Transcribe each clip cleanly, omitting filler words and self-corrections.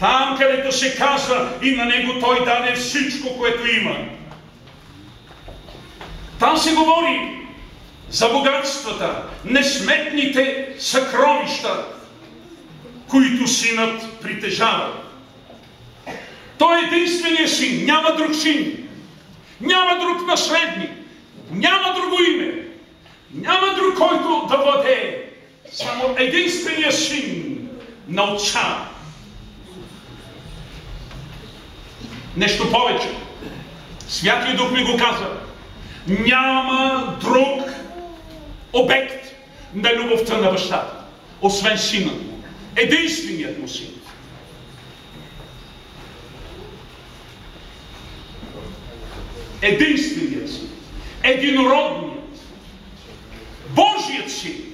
Там, където се казва и на него той даде всичко, което има. Там се говори за богатствата, несметните съкровища, които синът притежава. Той е единственият син, няма друг син, няма друг наследник, няма друго име, няма друг, който да владее. Само единственият син на Отца. Нещо повече. Святия Дух ми го каза. Няма друг обект на любовта на бащата, освен сина. Единственият му син. Единственият син. Единородният. Божият син.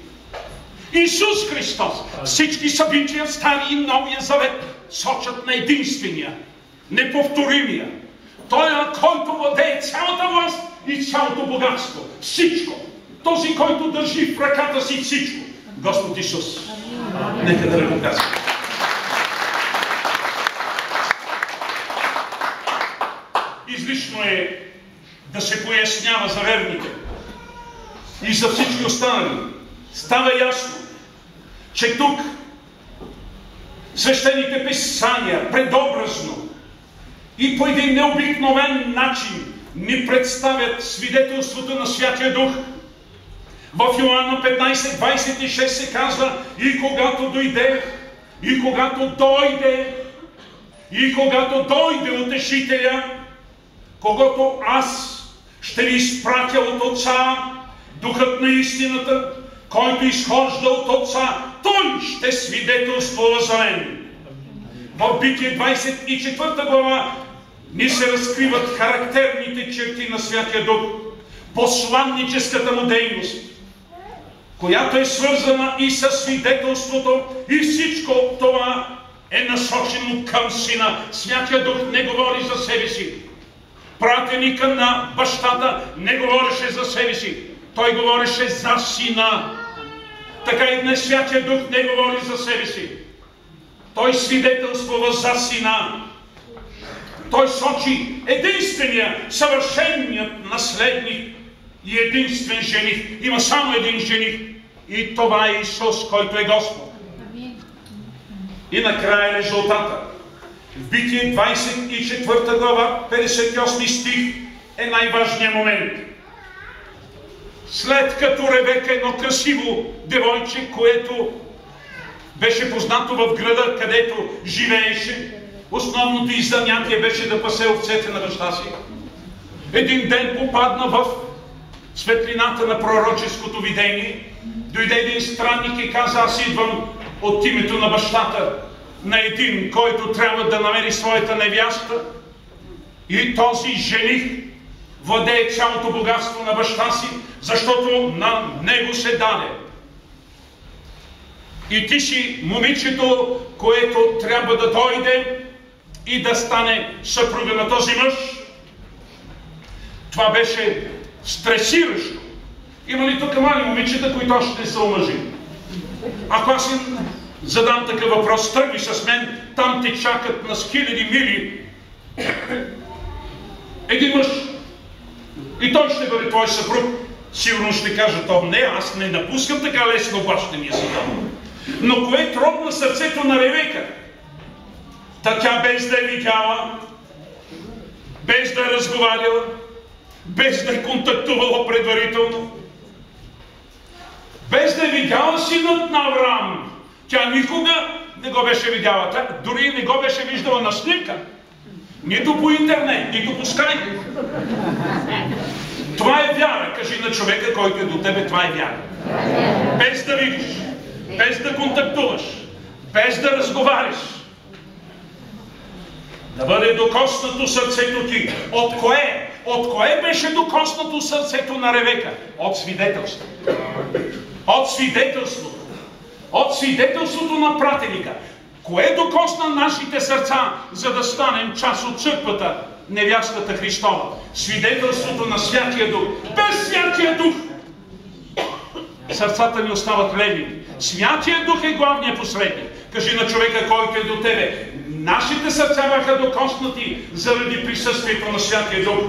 Исус Христос. Всички събития в Стария и Новия Завет сочат на единствения, неповторимия. Той е, който владее цялата власт и цялото богатство. Всичко. Този, който държи в ръката си всичко. Господ Исус. Нека да ръкопляскаме. Излишно е да се пояснява за верните и за всички останали. Става ясно, че тук свещените писания предобразно и по един необикновен начин ни представят свидетелството на Святия Дух. В Йоанна 15:26 се казва: и когато дойде Утешителя, когото аз ще ви изпратя от Отца, Духът на истината, който изхожда от Отца, той ще свидетелствува за мен. В Битие 24 глава ни се разкриват характерните черти на Святия Дух, посланническата му дейност, която е свързана и със свидетелството, и всичко това е насочено към Сина. Святия Дух не говори за себе си. Пратеника на бащата не говореше за себе си. Той говореше за Сина. Така и днес Святия Дух не говори за себе си. Той свидетелствува за Сина. Той сочи единствения, съвършеният наследник и единствен жених. Има само един жених. И това е Исус, който е Господ. И накрая резултата. В Битие 24 глава, 58 стих е най-важният момент. След като Ревека, едно красиво девойче, което беше познато в града, където живееше, основното й занятие беше да пасе овцете на баща си, един ден попадна в светлината на пророческото видение. Дойде един странник и каза: аз идвам от името на бащата на един, който трябва да намери своята невяста, и този жених владее цялото богатство на баща си, защото на него се даде. И ти си момичето, което трябва да дойде и да стане съпруга на този мъж. Това беше стресиращо. Има ли тук мали момичета, които още не са омъжени? Ако аз им задам такъв въпрос: тръгни с мен, там те чакат на хиляди мили един мъж и той ще бъде твой съпруг. Сигурно ще кажа: то не, аз не напускам така лесно бащиния си дом. Но кое тропна сърцето на Ревека? Та тя, без да е видяла, без да е разговаряла, без да е контактувала предварително, без да е видяла синът на Авраам, тя никога не го беше видяла. Тя дори не го беше виждала на снимка. Нито по интернет, нито по скайп. Това е вяра. Кажи на човека, който е до тебе: това е вяра. Без да видиш, без да контактуваш, без да разговаряш. Да бъде докоснато сърцето ти. От кое? От кое беше докоснато сърцето на Ревека? От свидетелството. От свидетелството. От свидетелството на пратеника. Кое докосна нашите сърца, за да станем част от църквата, невястата Христова? Свидетелството на Святия Дух. Без Святия Дух сърцата ни остават лени. Святия Дух е главният посредник. Кажи на човека, който е до тебе: Нашите сърца бяха докоснати заради присъствието на Святия Дух.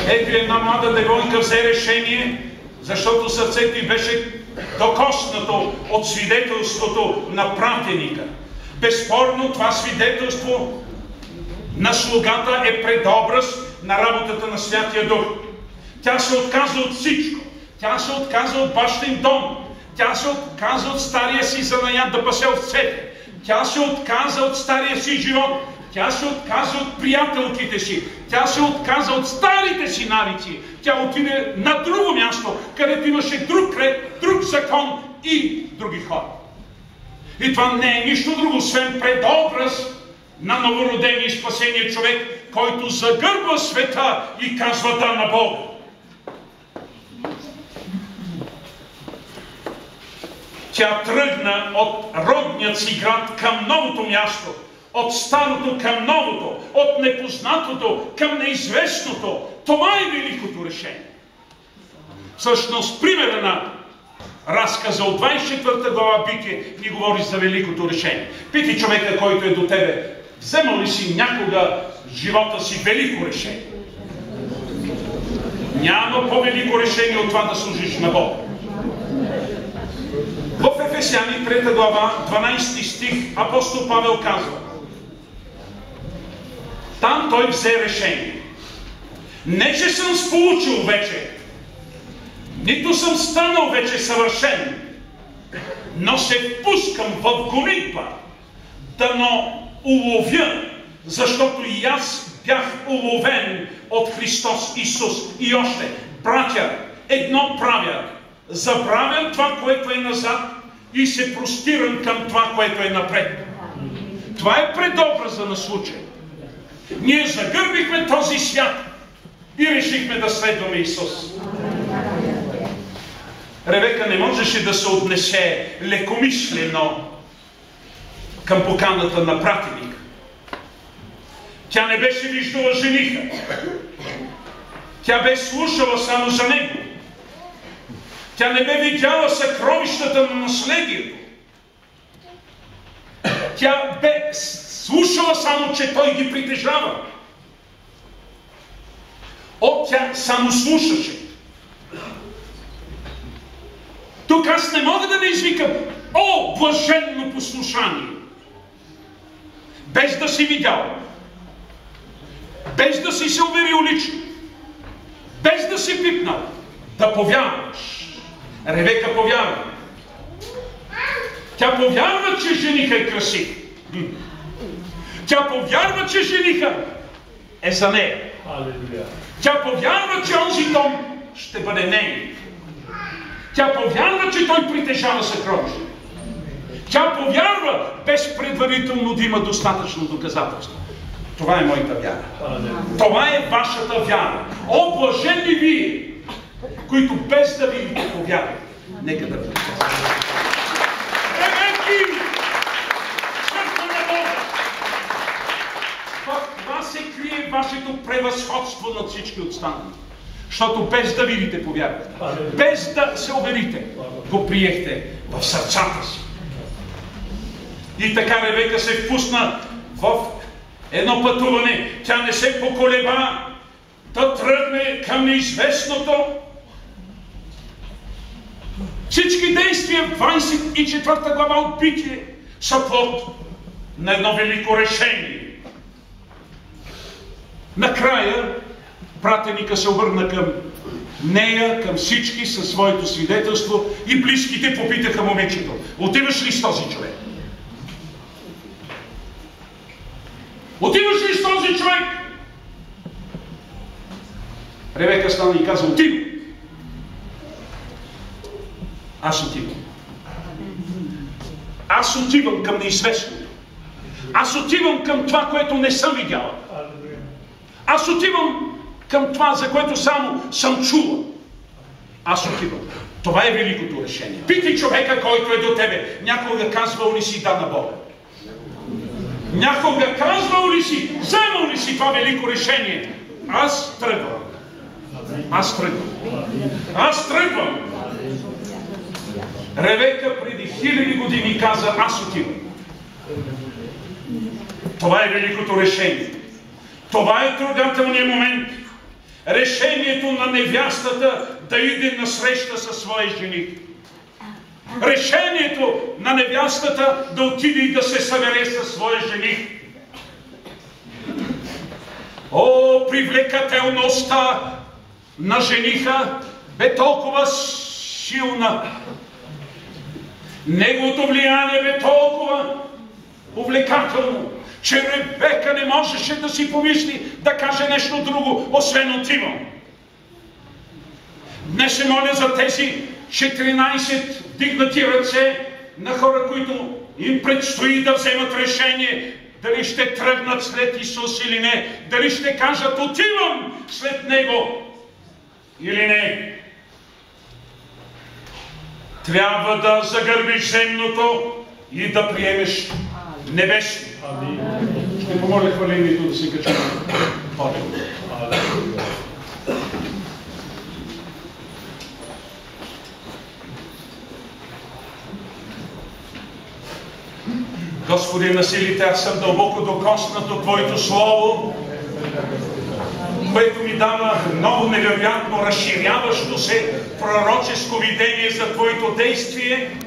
Ето една млада девойка взе решение, защото сърцето й беше докоснато от свидетелството на пратеника. Безспорно това свидетелство на слугата е предобраз на работата на Святия Дух. Тя се отказа от всичко. Тя се отказа от бащин дом. Тя се отказа от стария си занаят да пасе овцете. Тя се отказа от стария си живот. Тя се отказа от приятелките си. Тя се отказа от старите си навици. Тя отиде на друго място, където имаше друг ред, друг закон и други хора. И това не е нищо друго, освен предобраз на новородения и спасения човек, който загърбва света и казва да на Бога. Тя тръгна от родният си град към новото място, от старото към новото, от непознатото към неизвестното. Това е великото решение. Всъщност, примера на разказа от 24 глава Битие ни говори за великото решение. Питай човека, който е до тебе, вземал ли си някога в живота си велико решение? Няма по-велико решение от това да служиш на Бога. В Ефесяни 3 глава, 12 стих, апостол Павел казва: там той взе решение. Не, че съм сполучил вече, нито съм станал вече съвършен, но се впускам в гонитба, дано уловя, защото и аз бях уловен от Христос Исус. И още, братя, едно правя: забравям това, което е назад, и се простирам към това, което е напред. Това е предобраза на случая. Ние загърбихме този свят и решихме да следваме Исус. Ревека не можеше да се отнесе лекомислено към поканата на пратеника. Тя не беше виждала жениха. Тя бе слушала само за него. Тя не бе видяла съкровищата на наследието. Тя бе слушала само, че той ги притежава. Тя само слушаше. Тук аз не мога да не извикам: о, блаженно послушание! Без да си видял, без да си се уверил лично, без да си пипнал, да повярваш. Ревека повярва. Тя повярва, че жениха е красив. Тя повярва, че жениха е за нея. Тя повярва, че онзи дом ще бъде нейн. Тя повярва, че той притежава съкровище. Тя повярва, без предварително да има достатъчно доказателство. Това е моята вяра. Това е вашата вяра. О, блаженни вие, които без да видите повярват. Нека да притежават. Църква на Бога! В това се крие вашето превъзходство над всички останали. Защото без да видите повярвате, без да се уверите, го приехте в сърцата си. И така Ревека се впусна в едно пътуване. Тя не се поколеба да тръгне към неизвестното. Всички действия в 24 глава от Битие са плод на едно велико решение. Накрая пратеника се обърна към нея, към всички със своето свидетелство, и близките попитаха момичето: отиваш ли с този човек? Отиваш ли с този човек? Ревека стана и каза: отивам. Аз отивам. Аз отивам към неизвестното. Аз отивам към това, което не съм видяла. Аз отивам към това, за което само съм чула. Аз отивам. Това е великото решение. Питай човека, който е до тебе: някога казвал ли си да на Бога? Някога казвал ли си, вземал ли си това велико решение? Аз тръгвам. Аз тръгвам. Аз тръгвам. Ревека преди 1000 години каза: аз отивам. Това е великото решение. Това е трогателният момент. Решението на невястата да иде на среща със своя жених. Решението на невястата да отиде и да се събере със своя жених. О, привлекателността на жениха бе толкова силна. Неговото влияние бе толкова увлекателно, че Ребека не можеше да си помисли да каже нещо друго, освен отивам. Днес се моля за тези 14 дигнати ръце на хора, които им предстои да вземат решение дали ще тръгнат след Исус или не, дали ще кажат отивам след Него или не. Трябва да загърбиш земното и да приемеш небесно. Ще помоля хвалението да се качи. Господи на силите, аз съм дълбоко докоснат от Твоето Слово, което ми дава много невероятно разширяващо се пророческо видение за Твоето действие,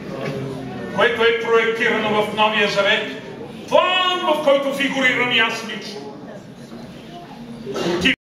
което е проектирано в Новия Завет, план, в който фигурирам и аз лично.